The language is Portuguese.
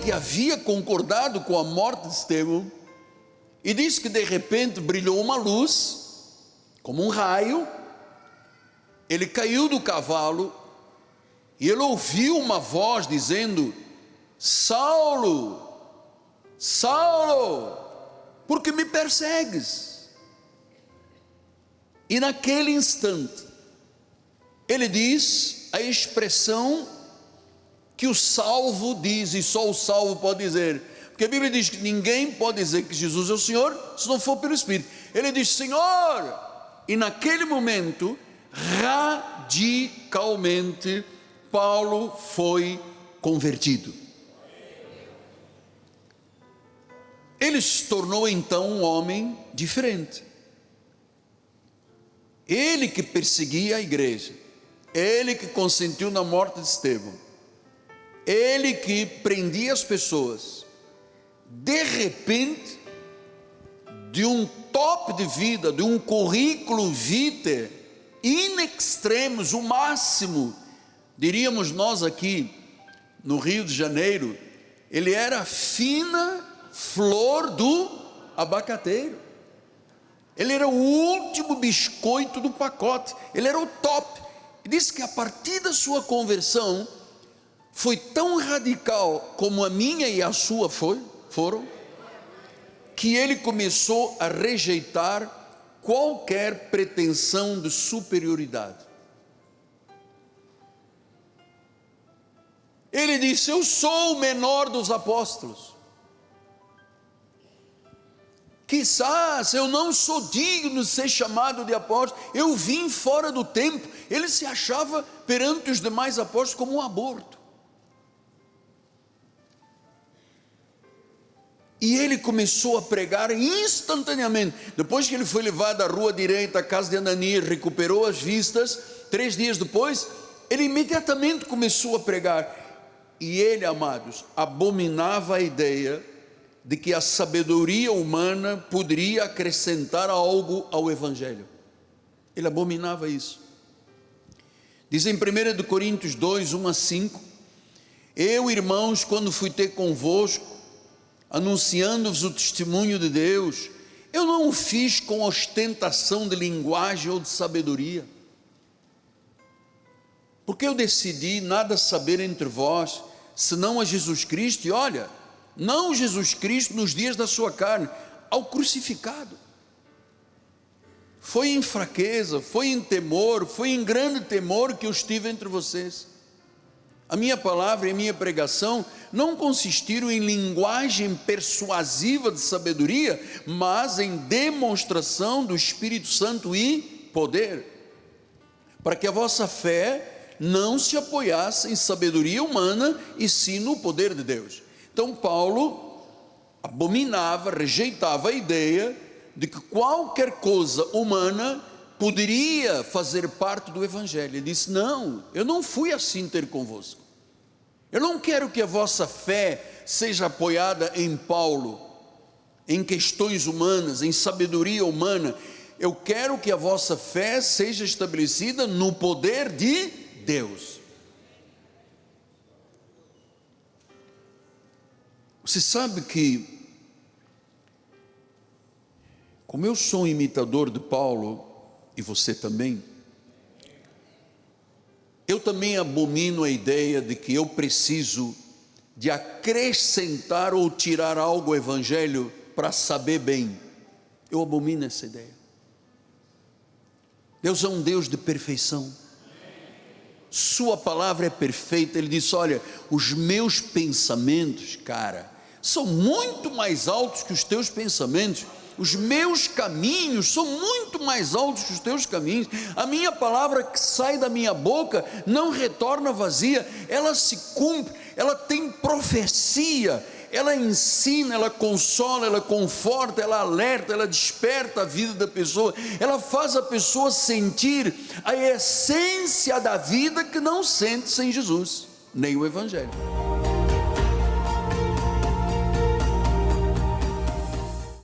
que havia concordado com a morte de Estevão, e diz que de repente brilhou uma luz, como um raio. Ele caiu do cavalo, e ele ouviu uma voz dizendo: Saulo, Saulo, por que me persegues? E naquele instante, ele diz a expressão que o salvo diz, e só o salvo pode dizer, porque a Bíblia diz que ninguém pode dizer que Jesus é o Senhor, se não for pelo Espírito. Ele diz: Senhor, e naquele momento, radicalmente, Paulo foi convertido. Ele se tornou então um homem diferente. Ele que perseguia a igreja, ele que consentiu na morte de Estevão, ele que prendia as pessoas, de repente, de um top de vida, de um currículo vitae in extremis, o máximo, diríamos nós aqui no Rio de Janeiro, ele era a fina flor do abacateiro. Ele era o último biscoito do pacote, ele era o top. E diz que a partir da sua conversão, foi tão radical como a minha e a sua foram, que ele começou a rejeitar qualquer pretensão de superioridade. Ele disse: eu sou o menor dos apóstolos, quizás eu não sou digno de ser chamado de apóstolo, eu vim fora do tempo. Ele se achava perante os demais apóstolos como um aborto. E ele começou a pregar instantaneamente. Depois que ele foi levado à rua direita, à casa de Ananias, recuperou as vistas, 3 dias depois, ele imediatamente começou a pregar. E ele, amados, abominava a ideia de que a sabedoria humana poderia acrescentar algo ao Evangelho. Ele abominava isso. Diz em 1 Coríntios 2, 1-5: eu, irmãos, quando fui ter convosco, anunciando-vos o testemunho de Deus, eu não o fiz com ostentação de linguagem ou de sabedoria, porque eu decidi nada saber entre vós, senão a Jesus Cristo, e olha, não Jesus Cristo nos dias da sua carne, ao crucificado. Foi em fraqueza, foi em temor, foi em grande temor que eu estive entre vocês. A minha palavra e a minha pregação não consistiram em linguagem persuasiva de sabedoria, mas em demonstração do Espírito Santo e poder, para que a vossa fé não se apoiasse em sabedoria humana, e sim no poder de Deus. Então Paulo abominava, rejeitava a ideia de que qualquer coisa humana poderia fazer parte do Evangelho. Ele disse: não, eu não fui assim ter convosco. Eu não quero que a vossa fé seja apoiada em Paulo, em questões humanas, em sabedoria humana. Eu quero que a vossa fé seja estabelecida no poder de Deus. Você sabe que, como eu sou um imitador de Paulo, e você também, eu também abomino a ideia de que eu preciso de acrescentar ou tirar algo ao Evangelho para saber bem. Eu abomino essa ideia. Deus é um Deus de perfeição. Sua palavra é perfeita. Ele disse: olha, os meus pensamentos, cara, são muito mais altos que os teus pensamentos. Os meus caminhos são muito mais altos que os teus caminhos. A minha palavra que sai da minha boca não retorna vazia, ela se cumpre, ela tem profecia, ela ensina, ela consola, ela conforta, ela alerta, ela desperta a vida da pessoa, ela faz a pessoa sentir a essência da vida que não sente sem Jesus, nem o Evangelho.